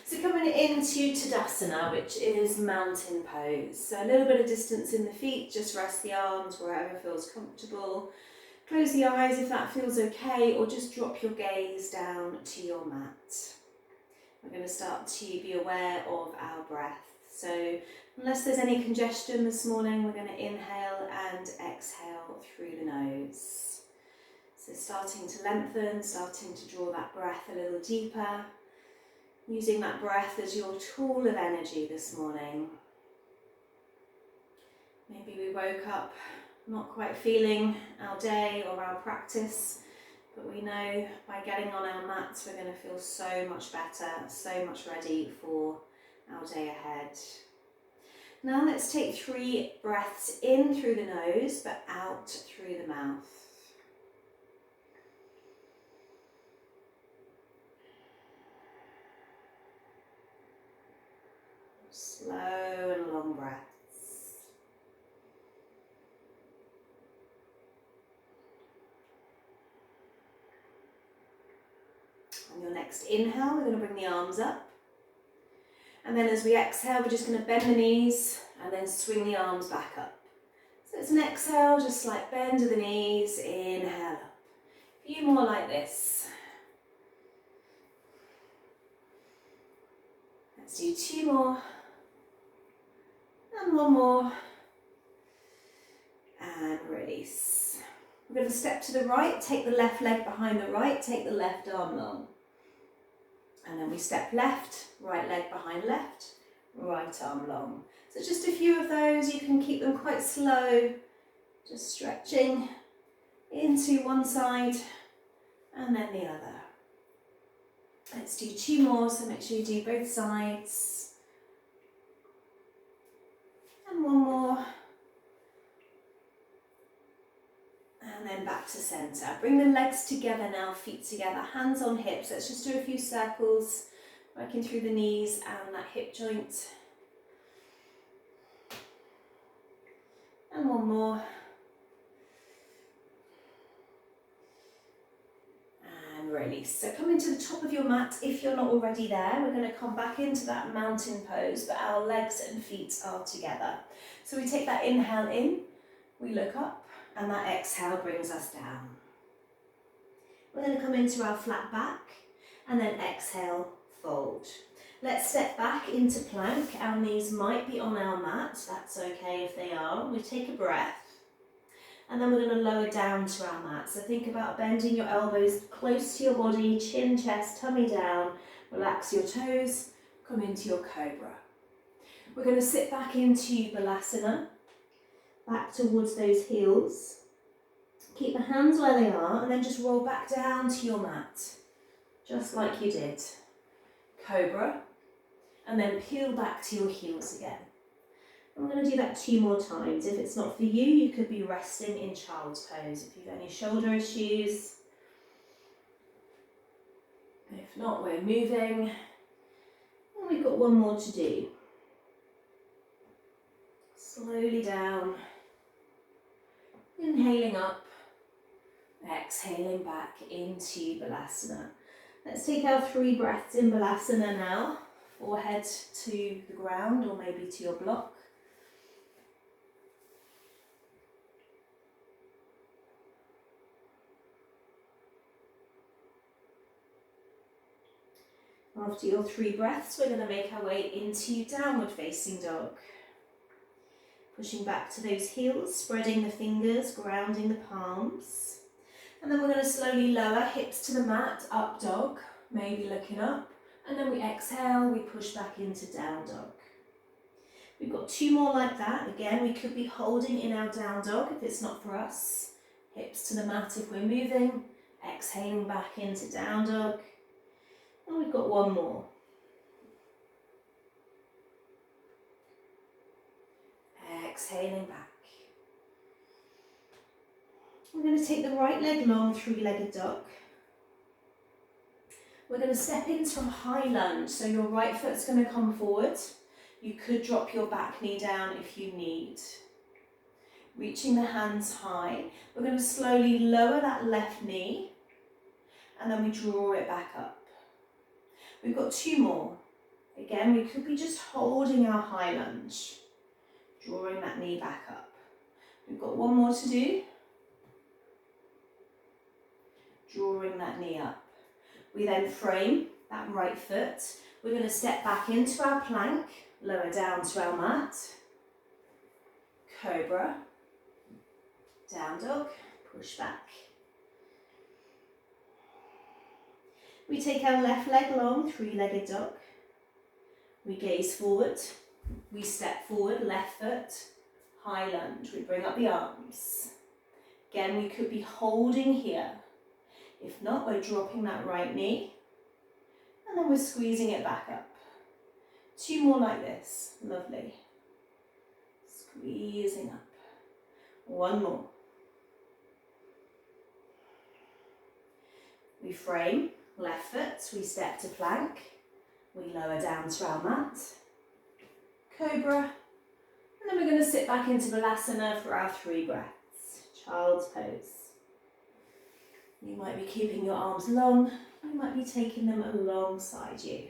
So coming into Tadasana, which is mountain pose. So a little bit of distance in the feet, just rest the arms wherever feels comfortable. Close the eyes if that feels okay, or just drop your gaze down to your mat. We're going to start to be aware of our breath. So unless there's any congestion this morning, we're going to inhale and exhale through the nose. So starting to lengthen, starting to draw that breath a little deeper. Using that breath as your tool of energy this morning. Maybe we woke up not quite feeling our day or our practice, but we know by getting on our mats we're going to feel so much better, so much ready for our day ahead. Now let's take 3 breaths in through the nose but out through the mouth. Slow and long breaths. On your next inhale, we're going to bring the arms up. And then as we exhale, we're just going to bend the knees and then swing the arms back up. So it's an exhale, just like bend of the knees, inhale up. A few more like this. Let's do 2 more. And 1 more. And release. We're going to step to the right, take the left leg behind the right, take the left arm long. And then we step left, right leg behind left, right arm long. So just a few of those, you can keep them quite slow, just stretching into one side and then the other. Let's do 2 more, so make sure you do both sides. And 1 more. And then back to centre. Bring the legs together now, feet together, hands on hips. Let's just do a few circles, working through the knees and that hip joint. And 1 more. And release. So coming to the top of your mat, if you're not already there, we're going to come back into that mountain pose, but our legs and feet are together. So we take that inhale in, we look up, and that exhale brings us down. We're going to come into our flat back and then exhale, fold. Let's step back into plank. Our knees might be on our mat. That's okay if they are. We take a breath and then we're going to lower down to our mat. So think about bending your elbows close to your body, chin, chest, tummy down. Relax your toes, come into your cobra. We're going to sit back into Balasana. Back towards those heels. Keep the hands where they are and then just roll back down to your mat. Just like you did. Cobra. And then peel back to your heels again. I'm going to do that 2 more times. If it's not for you, you could be resting in child's pose. If you've any shoulder issues. If not, we're moving. And we've got 1 more to do. Slowly down. Inhaling up, exhaling back into Balasana. Let's take our 3 breaths in Balasana now. Forehead to the ground or maybe to your block. After your 3 breaths, we're going to make our way into downward facing dog. Pushing back to those heels, spreading the fingers, grounding the palms. And then we're going to slowly lower hips to the mat, up dog, maybe looking up. And then we exhale, we push back into down dog. We've got 2 more like that. Again, we could be holding in our down dog if it's not for us. Hips to the mat if we're moving. Exhaling back into down dog. And we've got 1 more. Exhaling back. We're going to take the right leg long, 3-legged dog. We're going to step into a high lunge, so your right foot's going to come forward. You could drop your back knee down if you need. Reaching the hands high. We're going to slowly lower that left knee and then we draw it back up. We've got 2 more. Again, we could be just holding our high lunge, drawing that knee back up. We've got 1 more to do. Drawing that knee up. We then frame that right foot. We're going to step back into our plank, lower down to our mat. Cobra. Down dog. Push back. We take our left leg long, 3-legged dog. We gaze forward. We step forward, left foot. High lunge. We bring up the arms. Again, we could be holding here. If not, we're dropping that right knee. And then we're squeezing it back up. 2 more like this. Lovely. Squeezing up. 1 more. We frame, left foot, we step to plank. We lower down to our mat. Cobra. And then we're going to sit back into Balasana for our 3 breaths. Child's pose. You might be keeping your arms long. You might be taking them alongside you.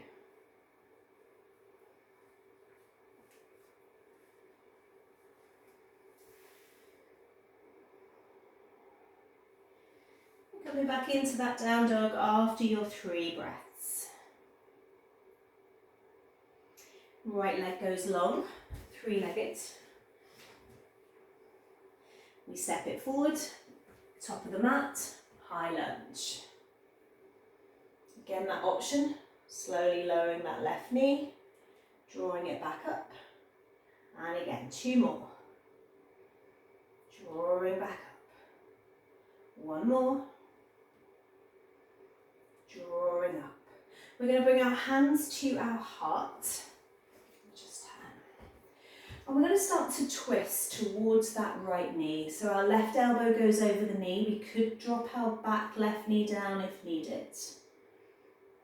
Coming back into that down dog after your 3 breaths. Right leg goes long, 3-legged. We step it forward, top of the mat, high lunge. Again, that option, slowly lowering that left knee, drawing it back up. And again, 2 more. Drawing back up. 1 more. Drawing up. We're going to bring our hands to our heart. Just turn. And we're going to start to twist towards that right knee. So our left elbow goes over the knee. We could drop our back left knee down if needed.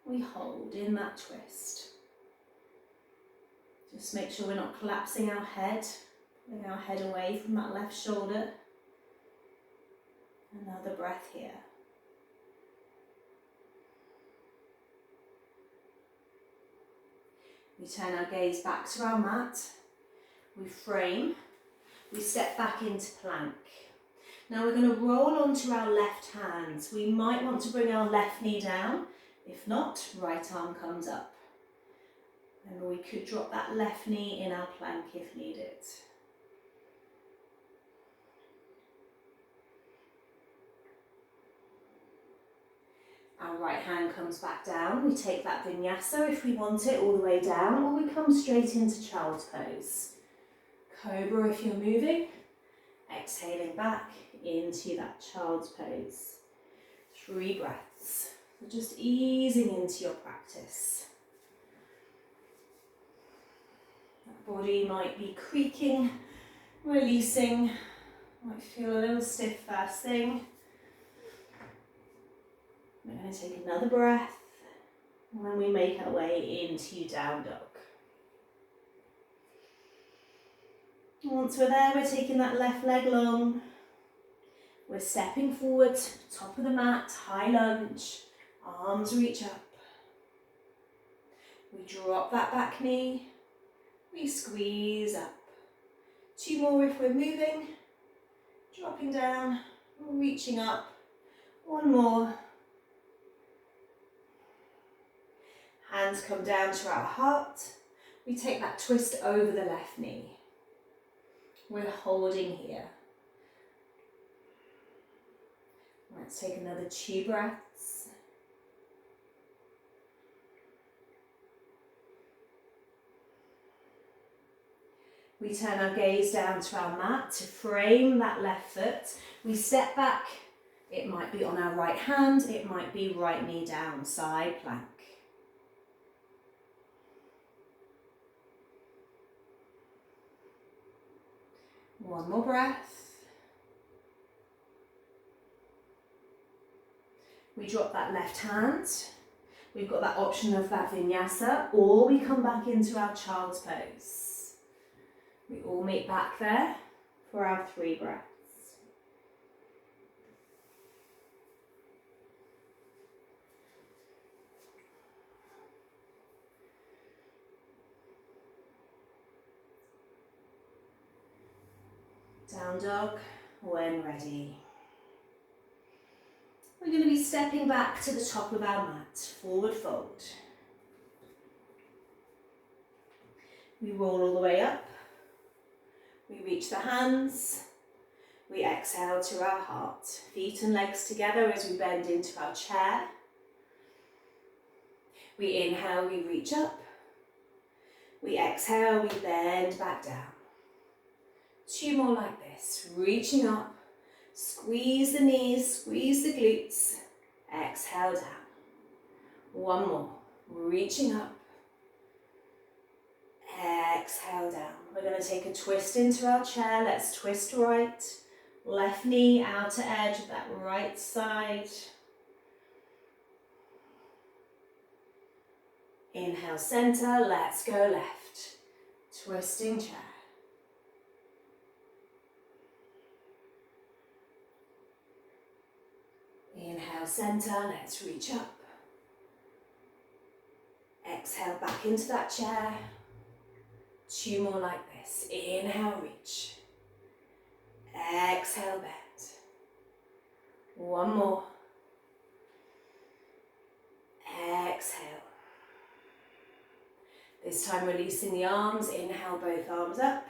We hold in that twist. Just make sure we're not collapsing our head, pulling our head away from that left shoulder. Another breath here. We turn our gaze back to our mat. We frame. We step back into plank. Now we're going to roll onto our left hands. We might want to bring our left knee down. If not, right arm comes up. And we could drop that left knee in our plank if needed. Our right hand comes back down. We take that vinyasa if we want it all the way down, or we come straight into child's pose. Cobra if you're moving. Exhaling back into that child's pose. 3 breaths. So just easing into your practice. That body might be creaking, releasing, might feel a little stiff first thing. We're going to take another breath, and then we make our way into down dog. Once we're there, we're taking that left leg long. We're stepping forward, top of the mat, high lunge, arms reach up. We drop that back knee, we squeeze up. 2 more if we're moving, dropping down, reaching up. 1 more. Hands come down to our heart. We take that twist over the left knee. We're holding here. Let's take another 2 breaths. We turn our gaze down to our mat to frame that left foot. We step back. It might be on our right hand. It might be right knee down, side plank. One more breath. We drop that left hand. We've got that option of that vinyasa, or we come back into our child's pose. We all meet back there for our 3 breaths. Down dog when ready. We're going to be stepping back to the top of our mat, forward fold. We roll all the way up. We reach the hands. We exhale to our heart. Feet and legs together as we bend into our chair. We inhale, we reach up. We exhale, we bend back down. 2 more like this, reaching up. Squeeze the knees, squeeze the glutes. Exhale down. 1 more, reaching up. Exhale down. We're going to take a twist into our chair. Let's twist right. Left knee, outer edge of that right side. Inhale, center. Let's go left. Twisting chair. Inhale, center. Let's reach up. Exhale, back into that chair. 2 more like this. Inhale, reach. Exhale, bend. 1 more. Exhale. This time releasing the arms. Inhale, both arms up.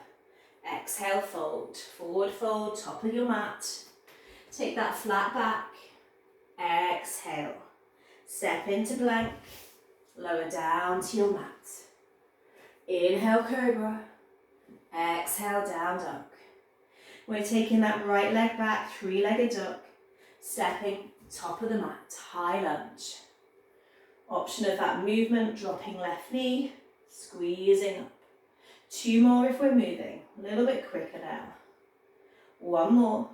Exhale, fold. Forward fold, top of your mat. Take that flat back. Exhale. Step into plank. Lower down to your mat. Inhale, cobra. Exhale, down dog. We're taking that right leg back, 3-legged dog. Stepping top of the mat, high lunge. Option of that movement, dropping left knee, squeezing up. 2 more if we're moving, a little bit quicker now. 1 more.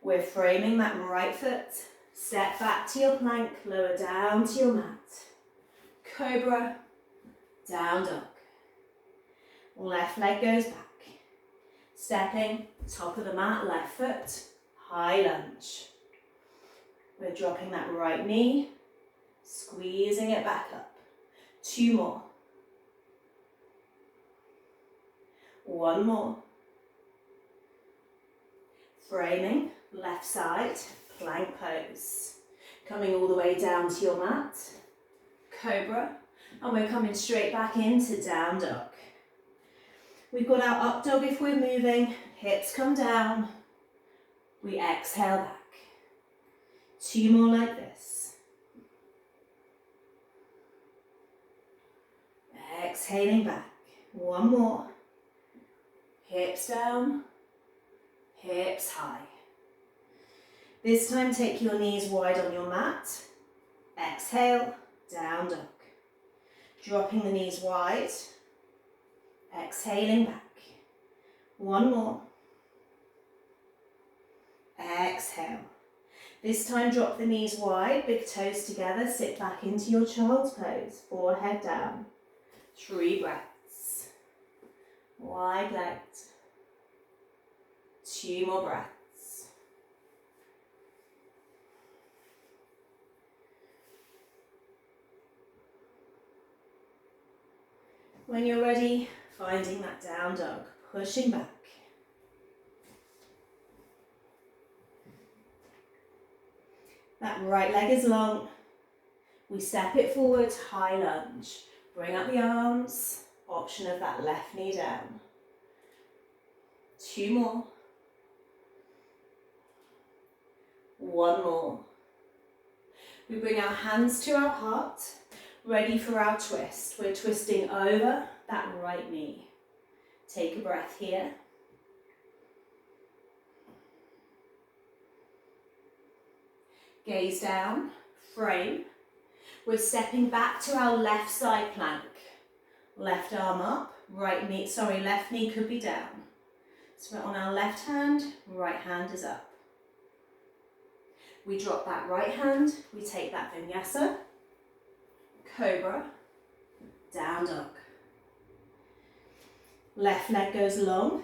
We're framing that right foot. Step back to your plank, lower down to your mat. Cobra, down dog. Left leg goes back. Stepping, top of the mat, left foot, high lunge. We're dropping that right knee, squeezing it back up. 2 more. 1 more. Framing, left side, plank pose. Coming all the way down to your mat, cobra, and we're coming straight back into down dog. We've got our up dog if we're moving, hips come down, we exhale back. 2 more like this. Exhaling back. 1 more. Hips down, hips high. This time take your knees wide on your mat. Exhale, down dog. Dropping the knees wide. Exhaling back. 1 more. Exhale. This time drop the knees wide, big toes together, sit back into your child's pose. Forehead down. 3 breaths. Wide legs. 2 more breaths. When you're ready, finding that down dog, pushing back. That right leg is long. We step it forward, high lunge. Bring up the arms, option of that left knee down. 2 more. 1 more. We bring our hands to our heart, ready for our twist. We're twisting over that right knee. Take a breath here. Gaze down, frame. We're stepping back to our left side plank. Left arm up, left knee could be down. So we're on our left hand, right hand is up. We drop that right hand, we take that vinyasa, cobra, down dog. Left leg goes long.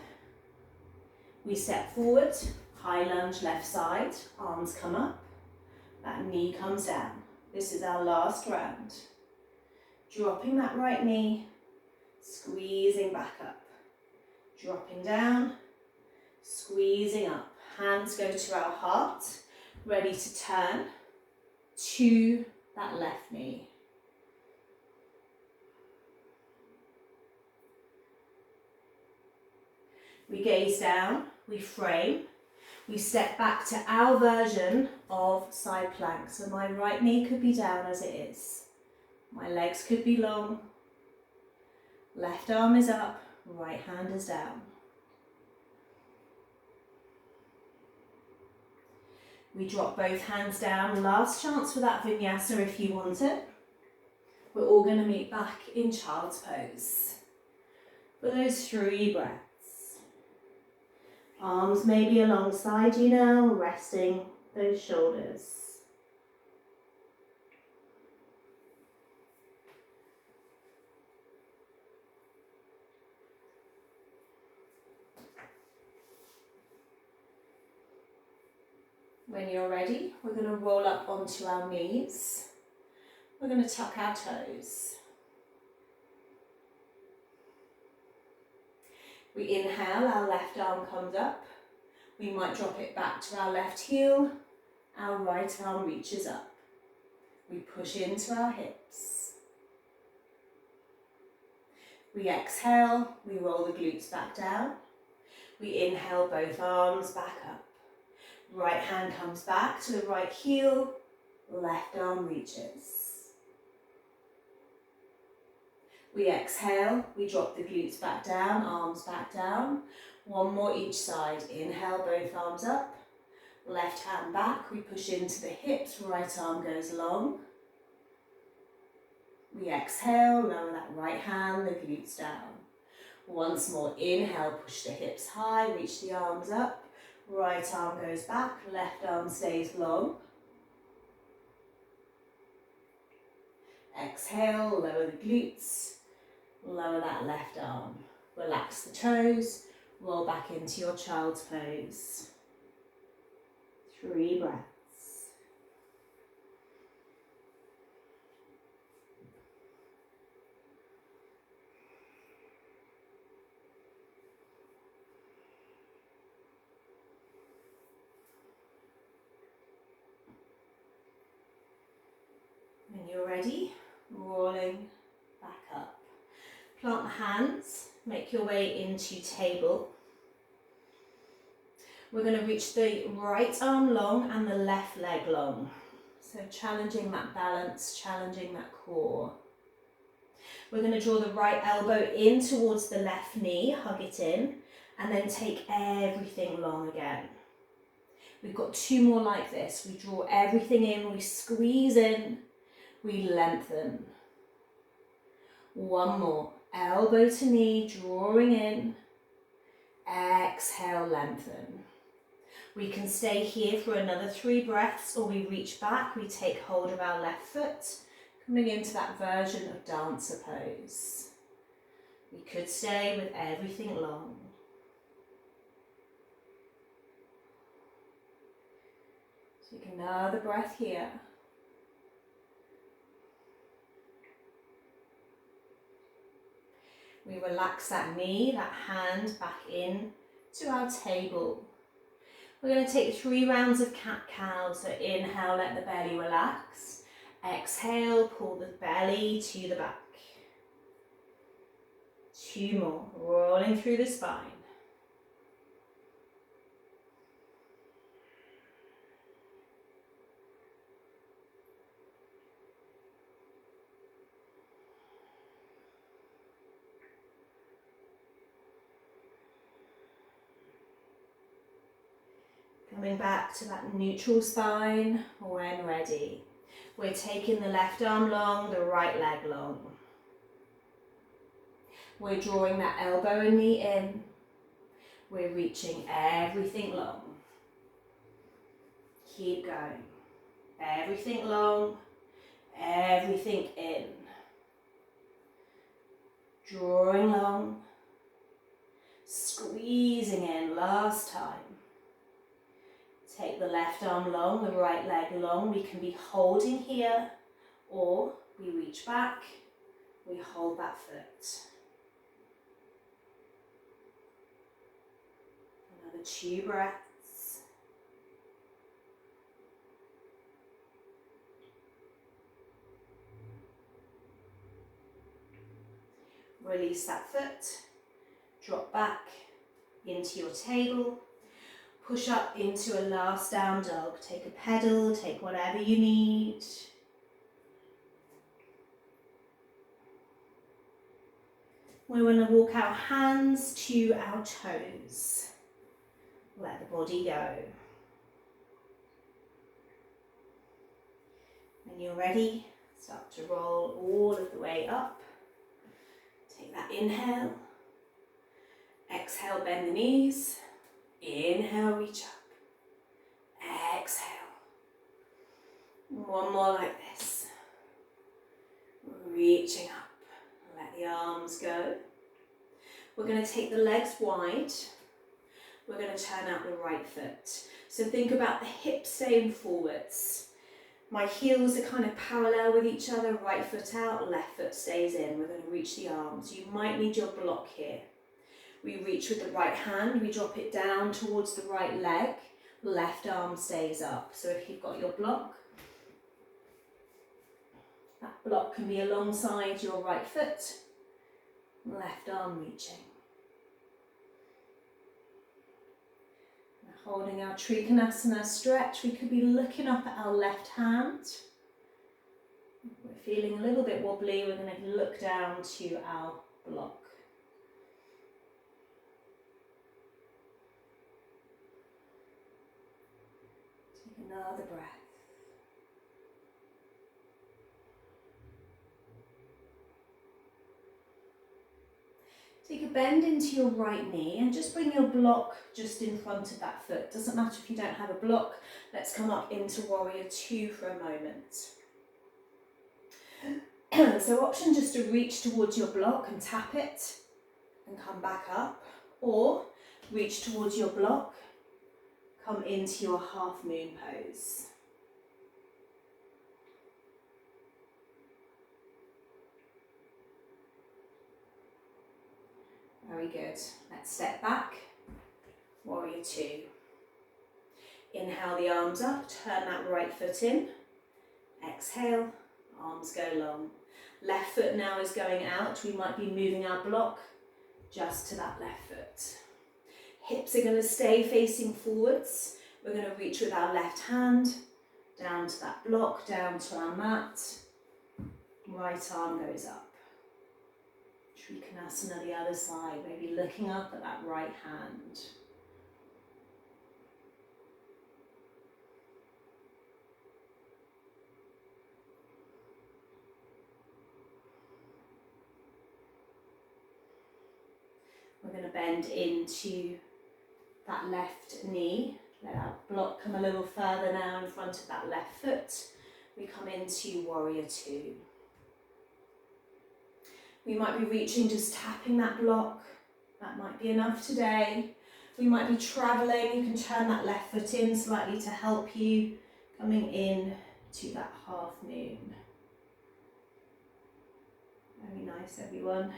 We step forward, high lunge left side, arms come up, that knee comes down. This is our last round. Dropping that right knee, squeezing back up. Dropping down, squeezing up. Hands go to our heart, ready to turn to that left knee. We gaze down, we frame, we step back to our version of side plank. So my right knee could be down as it is. My legs could be long. Left arm is up, right hand is down. We drop both hands down. Last chance for that vinyasa if you want it. We're all going to meet back in child's pose for those 3 breaths. Arms maybe alongside you now, resting those shoulders. When you're ready, we're going to roll up onto our knees. We're going to tuck our toes. We inhale, our left arm comes up. We might drop it back to our left heel. Our right arm reaches up. We push into our hips. We exhale, we roll the glutes back down. We inhale, both arms back up. Right hand comes back to the right heel, left arm reaches. We exhale, we drop the glutes back down, arms back down. 1 more each side. Inhale, both arms up. Left hand back, we push into the hips, right arm goes long. We exhale, lower that right hand, the glutes down. Once more, inhale, push the hips high, reach the arms up. Right arm goes back, left arm stays long. Exhale, lower the glutes, lower that left arm. Relax the toes, roll back into your child's pose. 3 breaths. When you're ready, rolling back up. Plant the hands, make your way into table. We're going to reach the right arm long and the left leg long. So challenging that balance, challenging that core. We're going to draw the right elbow in towards the left knee, hug it in, and then take everything long again. We've got 2 more like this. We draw everything in, we squeeze in, we lengthen. 1 more. Elbow to knee, drawing in. Exhale, lengthen. We can stay here for another 3 breaths, or we reach back, we take hold of our left foot, coming into that version of dancer pose. We could stay with everything long. Take another breath here. We relax that knee, that hand back in to our table. We're going to take 3 rounds of cat-cow. So inhale, let the belly relax. Exhale, pull the belly to the back. 2 more, rolling through the spine. Coming back to that neutral spine when ready. We're taking the left arm long, the right leg long. We're drawing that elbow and knee in. We're reaching everything long. Keep going. Everything long, everything in. Drawing long, squeezing in, last time. Take the left arm long, the right leg long. We can be holding here, or we reach back, we hold that foot. Another 2 breaths. Release that foot. Drop back into your table. Push up into a last down dog. Take a pedal, take whatever you need. We want to walk our hands to our toes. Let the body go. When you're ready, start to roll all of the way up. Take that inhale. Exhale, bend the knees. Inhale, reach up. Exhale. One more like this. Reaching up. Let the arms go. We're going to take the legs wide. We're going to turn out the right foot. So think about the hips staying forwards. My heels are kind of parallel with each other. Right foot out, left foot stays in. We're going to reach the arms. You might need your block here. We reach with the right hand, we drop it down towards the right leg, left arm stays up. So if you've got your block, that block can be alongside your right foot, left arm reaching. Now holding our Trikonasana stretch, we could be looking up at our left hand. If we're feeling a little bit wobbly, we're going to look down to our block. Another breath. Take a bend into your right knee and just bring your block just in front of that foot. Doesn't matter if you don't have a block. Let's come up into Warrior 2 for a moment. So option just to reach towards your block and tap it and come back up, or reach towards your block, come into your half moon pose. Very good. Let's step back. Warrior 2. Inhale the arms up, turn that right foot in. Exhale, arms go long. Left foot now is going out. We might be moving our block just to that left foot. Hips are going to stay facing forwards. We're going to reach with our left hand down to that block, down to our mat. Right arm goes up. Trikonasana the other side, maybe looking up at that right hand. We're going to bend into that left knee. Let our block come a little further now in front of that left foot. We come into Warrior 2. We might be reaching, just tapping that block. That might be enough today. We might be travelling. You can turn that left foot in slightly to help you. Coming in to that half moon. Very nice, everyone.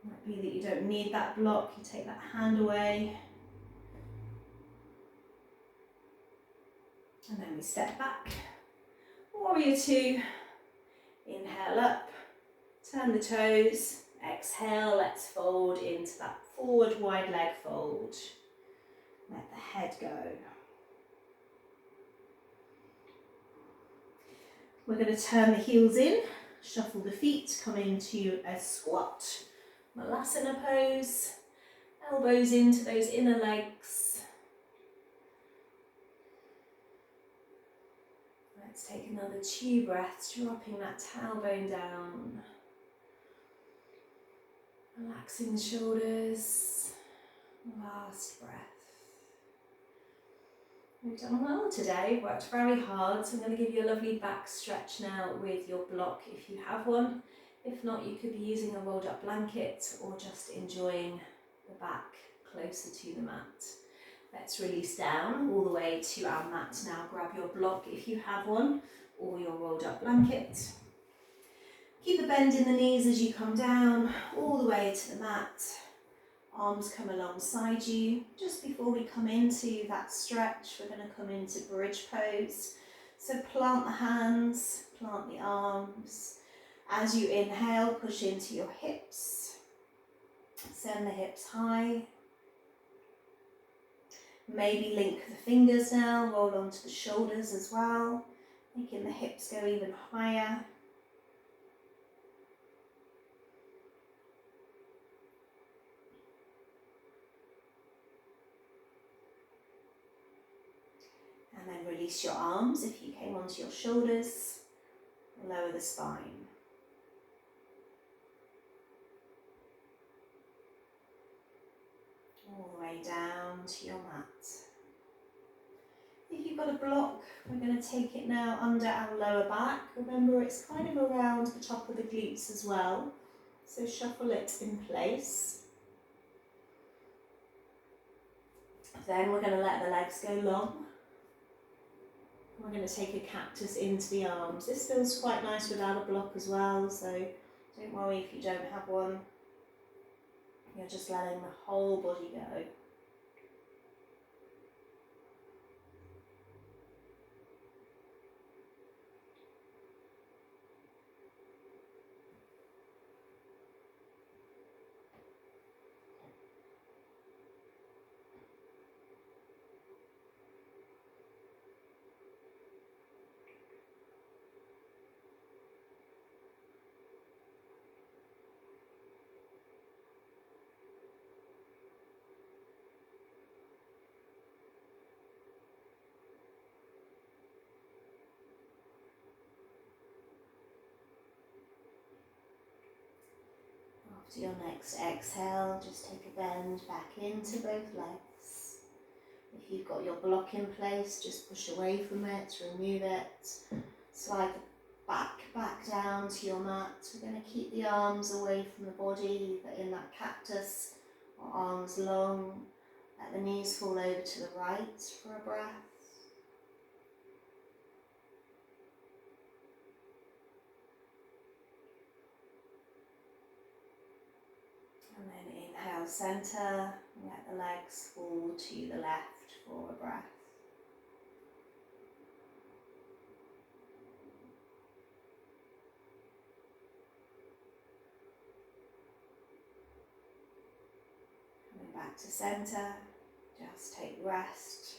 Might be that you don't need that block. You take that hand away. And then we step back. Warrior 2. Inhale up. Turn the toes. Exhale, let's fold into that forward wide leg fold. Let the head go. We're going to turn the heels in, shuffle the feet, come into a squat. Malasana pose. Elbows into those inner legs. Let's take another 2 breaths, dropping that tailbone down. Relaxing the shoulders. Last breath. We've done well today, worked very hard, so I'm going to give you a lovely back stretch now with your block if you have one. If not, you could be using a rolled up blanket or just enjoying the back closer to the mat. Let's release down all the way to our mat now. Grab your block if you have one or your rolled up blanket. Keep a bend in the knees as you come down all the way to the mat. Arms come alongside you. Just before we come into that stretch, we're going to come into bridge pose. So plant the hands, plant the arms. As you inhale, push into your hips. Send the hips high. Maybe link the fingers now, roll onto the shoulders as well, making the hips go even higher. And then release your arms if you came onto your shoulders. Lower the spine. All the way down to your mat. If you've got a block, we're going to take it now under our lower back. Remember, it's kind of around the top of the glutes as well. So shuffle it in place. Then we're going to let the legs go long. We're going to take a cactus into the arms. This feels quite nice without a block as well, so don't worry if you don't have one. You're just letting the whole body go. After your next exhale, just take a bend back into both legs. If you've got your block in place, just push away from it, remove it, slide back down to your mat. We're going to keep the arms away from the body, but in that cactus, or arms long. Let the knees fall over to the right for a breath. And then inhale, center, and let the legs fall to the left for a breath. Coming back to center, just take rest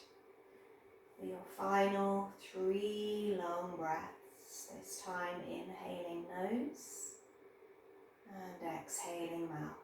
for your final 3 long breaths. This time inhaling nose and exhaling mouth.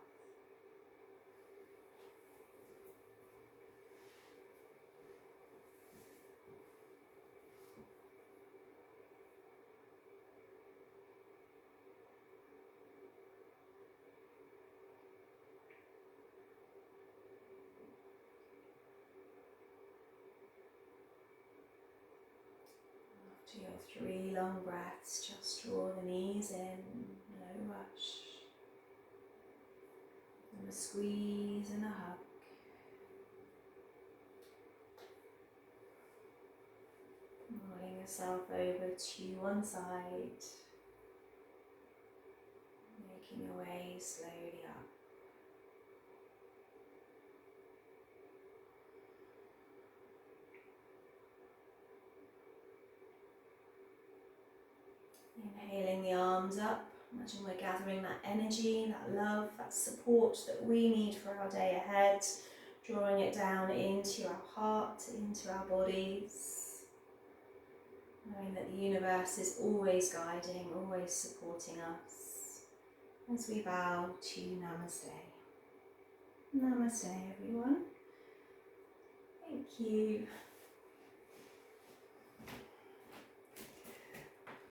After your 3 long breaths, just draw the knees in, no rush. And a squeeze and a hug. Rolling yourself over to one side, making your way slowly up. Inhaling the arms up, imagine we're gathering that energy, that love, that support that we need for our day ahead, drawing it down into our heart, into our bodies. Knowing that the universe is always guiding, always supporting us as we bow to Namaste. Namaste, everyone. Thank you.